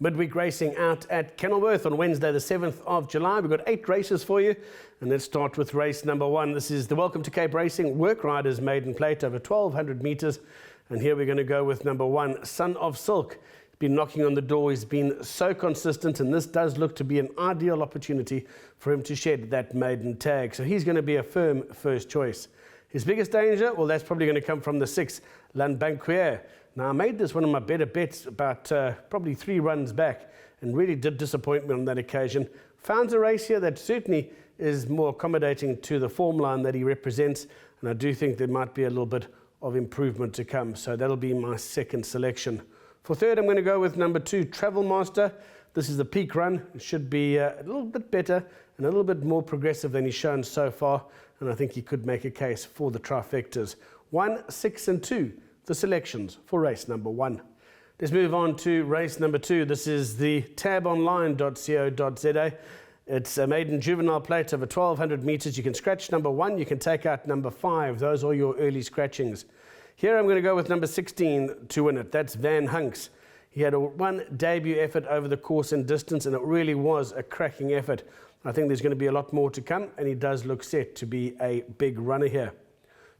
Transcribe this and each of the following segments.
Midweek racing out at Kenilworth on Wednesday the 7th of July. We've got 8 races for you, and let's start with race number 1. This is the Welcome to Cape Racing Work Riders Maiden Plate over 1,200 metres, and here we're going to go with number 1, Son of Silk. He's been knocking on the door, he's been so consistent, and this does look to be an ideal opportunity for him to shed that maiden tag, so he's going to be a firm first choice. His biggest danger, well, that's probably going to come from the 6, L'Banquier. Now, I made this one of my better bets about probably 3 runs back and really did disappoint me on that occasion. Found a race here that certainly is more accommodating to the form line that he represents, and I do think there might be a little bit of improvement to come. So that'll be my second selection. For third, I'm going to go with number 2, Travel Master. This is the peak run. It should be a little bit better and a little bit more progressive than he's shown so far, and I think he could make a case for the trifectas. 1, 6 and 2. The selections for race number 1. Let's move on to race number 2. This is the tabonline.co.za. It's a maiden juvenile plate over 1,200 metres. You can scratch number 1, you can take out number 5. Those are your early scratchings. Here I'm going to go with number 16 to win it. That's Van Hunks. He had one debut effort over the course and distance, and it really was a cracking effort. I think there's going to be a lot more to come, and he does look set to be a big runner here.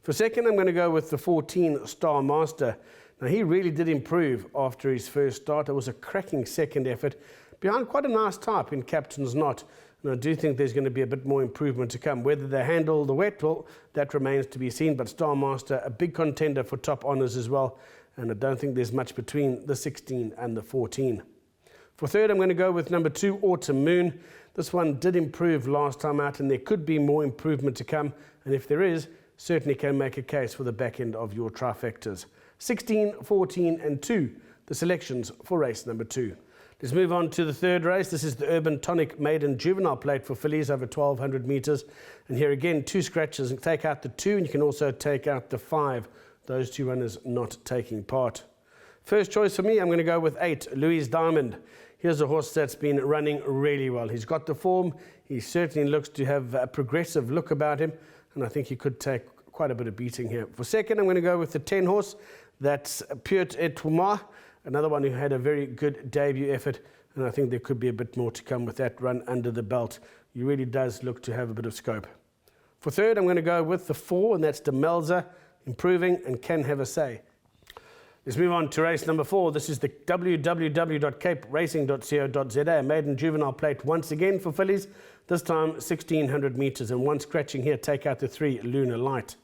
For second, I'm going to go with the 14, Star Master. Now, he really did improve after his first start. It was a cracking second effort behind quite a nice type in Captain's Knot. And I do think there's going to be a bit more improvement to come. Whether they handle the wet, well, that remains to be seen. But Star Master, a big contender for top honours as well. And I don't think there's much between the 16 and the 14. For third, I'm going to go with number 2, Autumn Moon. This one did improve last time out, and there could be more improvement to come. And if there is, certainly can make a case for the back end of your trifectas. 16, 14 and 2, the selections for race number 2. Let's move on to the third race. This is the Urban Tonic Maiden Juvenile Plate for fillies over 1,200 metres. And here again, 2 scratches, and take out the 2, and you can also take out the 5. Those 2 runners not taking part. First choice for me, I'm going to go with 8, Louis Diamond. Here's a horse that's been running really well. He's got the form. He certainly looks to have a progressive look about him, and I think he could take quite a bit of beating here. For second, I'm going to go with the 10 horse. That's Piot et Thomas, another one who had a very good debut effort, and I think there could be a bit more to come with that run under the belt. He really does look to have a bit of scope. For third, I'm going to go with the 4, and that's Demelza, improving and can have a say. Let's move on to race number 4. This is the www.caperacing.co.za, maiden juvenile plate once again for fillies, this time 1,600 metres, and 1 scratching here, take out the 3, Lunar Light.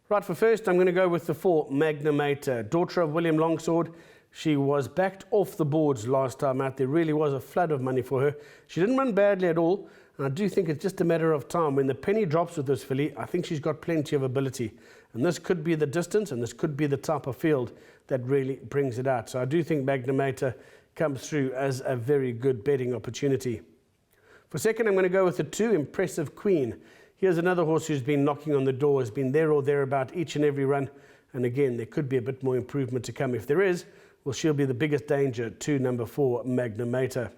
Right, for first, I'm going to go with the 4, Magnamator, daughter of William Longsword. She was backed off the boards last time out. There really was a flood of money for her. She didn't run badly at all, and I do think it's just a matter of time. When the penny drops with this filly, I think she's got plenty of ability. And this could be the distance, and this could be the type of field that really brings it out. So I do think Magnamator comes through as a very good betting opportunity. For second, I'm going to go with the 2, Impressive Queen. Here's another horse who's been knocking on the door, has been there or thereabout each and every run. And again, there could be a bit more improvement to come. If there is, well, she'll be the biggest danger to number 4, Magnamator.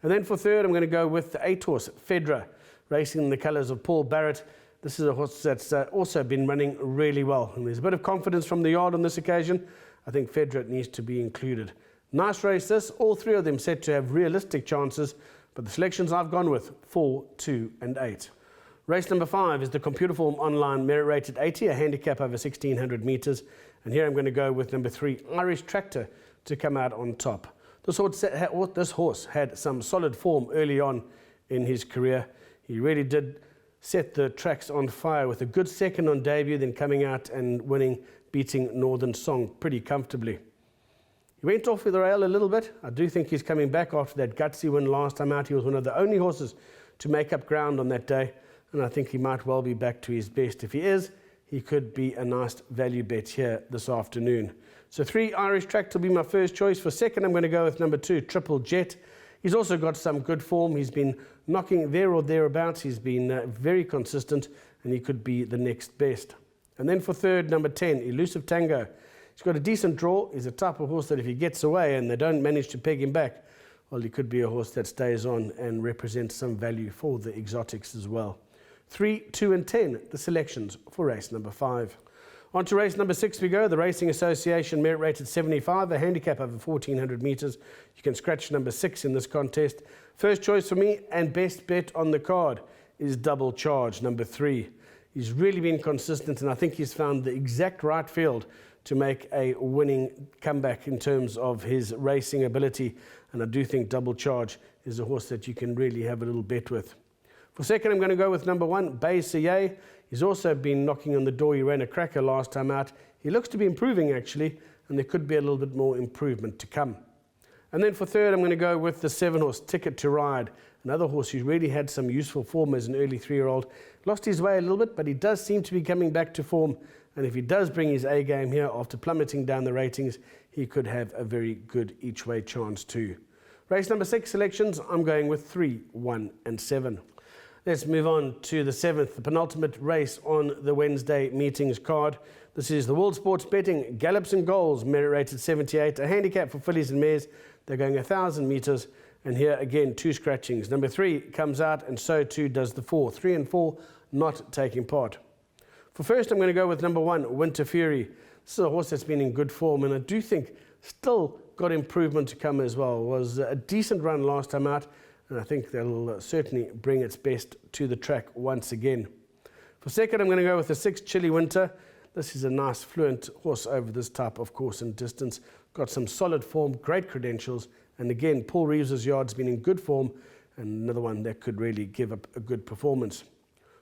And then for third, I'm going to go with the 8 horse, Fedra, racing in the colours of Paul Barrett. This is a horse that's also been running really well. And there's a bit of confidence from the yard on this occasion. I think Fedra needs to be included. Nice race this. All 3 of them set to have realistic chances. But the selections I've gone with, 4, 2 and 8. Race number 5 is the Computerform Online Merit Rated 80, a handicap over 1,600 metres. And here I'm going to go with number 3, Irish Tractor, to come out on top. This horse had some solid form early on in his career. He really did set the tracks on fire with a good second on debut, then coming out and winning, beating Northern Song pretty comfortably. He went off with the rail a little bit. I do think he's coming back after that gutsy win last time out. He was one of the only horses to make up ground on that day, and I think he might well be back to his best. If he is, he could be a nice value bet here this afternoon. So 3, Irish Tractor will be my first choice. For second, I'm going to go with number 2, Triple Jet. He's also got some good form. He's been knocking there or thereabouts. He's been very consistent, and he could be the next best. And then for third, number 10, Elusive Tango. He's got a decent draw. He's a type of horse that if he gets away and they don't manage to peg him back, well, he could be a horse that stays on and represents some value for the exotics as well. 3, 2 and 10, the selections for race number 5. On to race number 6 we go. The Racing Association merit rated 75, a handicap over 1400 metres. You can scratch number 6 in this contest. First choice for me and best bet on the card is Double Charge, number 3. He's really been consistent, and I think he's found the exact right field to make a winning comeback in terms of his racing ability. And I do think Double Charge is a horse that you can really have a little bet with. For second, I'm going to go with number 1, Bay Siye. He's also been knocking on the door. He ran a cracker last time out. He looks to be improving, actually, and there could be a little bit more improvement to come. And then for third, I'm going to go with the 7 horse, Ticket to Ride. Another horse who's really had some useful form as an early 3-year-old. Lost his way a little bit, but he does seem to be coming back to form. And if he does bring his A game here after plummeting down the ratings, he could have a very good each-way chance too. Race number 6 selections, I'm going with 3, 1 and 7. Let's move on to the 7th, the penultimate race on the Wednesday meetings card. This is the World Sports Betting Gallops and Goals, merit rated 78, a handicap for fillies and mares. They're going 1,000 metres, and here again 2 scratchings. Number 3 comes out, and so too does the 4. 3 and 4 not taking part. For first, I'm going to go with number 1, Winter Fury. This is a horse that's been in good form, and I do think still got improvement to come as well. It was a decent run last time out, and I think that'll certainly bring its best to the track once again. For second, I'm going to go with the 6, Chilly Winter. This is a nice, fluent horse over this type of course and distance. Got some solid form, great credentials, and again, Paul Reeves's yard's been in good form, and another one that could really give up a good performance.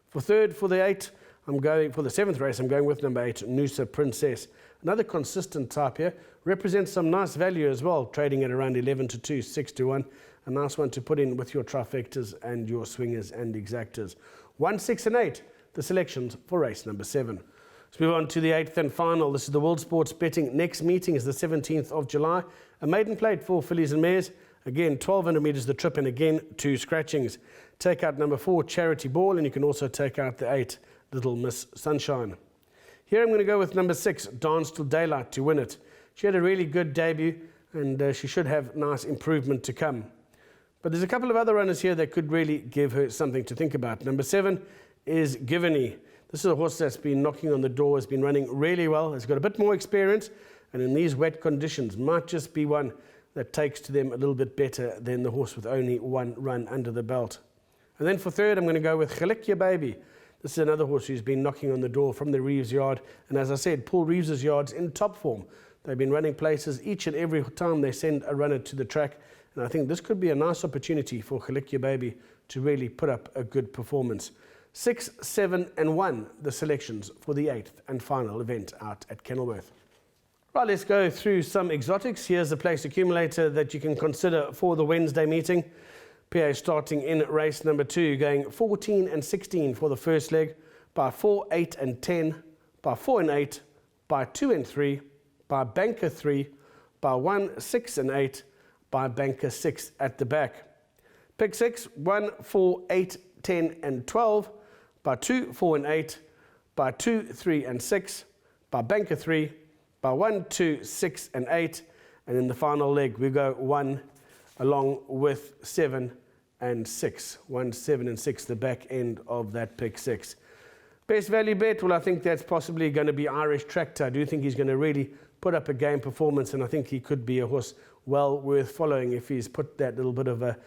For third, for the 8, I'm going for the 7th race. I'm going with number 8, Noosa Princess. Another consistent type here, represents some nice value as well, trading at around 11 to 2, 6 to 1. A nice one to put in with your trifectas and your swingers and exactors. 1, 6 and 8, the selections for race number 7. Let's move on to the 8th and final. This is the World Sports Betting. Next meeting is the 17th of July. A maiden plate for fillies and mares. Again, 1,200 metres the trip, and again, 2 scratchings. Take out number 4, Charity Ball, and you can also take out the 8, Little Miss Sunshine. Here I'm going to go with number 6, Dance Till Daylight, to win it. She had a really good debut, and she should have nice improvement to come. But there's a couple of other runners here that could really give her something to think about. Number 7 is Juvenile. This is a horse that's been knocking on the door, has been running really well, has got a bit more experience, and in these wet conditions might just be one that takes to them a little bit better than the horse with only 1 run under the belt. And then for third, I'm going to go with Gelikje Baby. This is another horse who's been knocking on the door from the Reeves yard, and as I said, Paul Reeves's yard's in top form. They've been running places each and every time they send a runner to the track, and I think this could be a nice opportunity for Gelikje Baby to really put up a good performance. 6, 7 and 1, the selections for the 8th and final event out at Kenilworth. Right, let's go through some exotics. Here's the place accumulator that you can consider for the Wednesday meeting. PA starting in race number 2, going 14 and 16 for the first leg, by 4, 8 and 10, by 4 and 8, by 2 and 3, by banker 3, by 1, 6 and 8, by banker 6 at the back. Pick 6, 1, 4, 8, 10 and 12, by 2, 4 and 8, by 2, 3 and 6, by banker 3, by 1, 2, 6 and 8, and in the final leg we go 1 along with 7 and 6. 1, 7 and 6, the back end of that pick 6. Best value bet, well, I think that's possibly going to be Irish Tractor. I do think he's going to really put up a game performance, and I think he could be a horse well worth following if he's put that little bit of a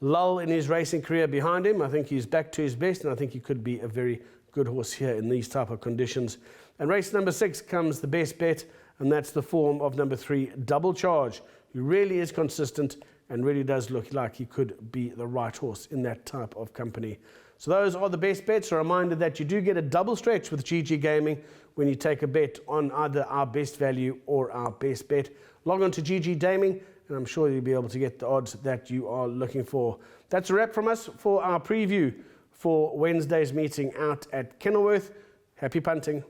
lull in his racing career behind him. I think he's back to his best, and I think he could be a very good horse here in these type of conditions. And race number 6 comes the best bet, and that's the form of number 3, Double Charge, who really is consistent and really does look like he could be the right horse in that type of company. So those are the best bets. A reminder that you do get a double stretch with GGGaming when you take a bet on either our best value or our best bet. Log on to GGGaming, and I'm sure you'll be able to get the odds that you are looking for. That's a wrap from us for our preview for Wednesday's meeting out at Kenilworth. Happy punting.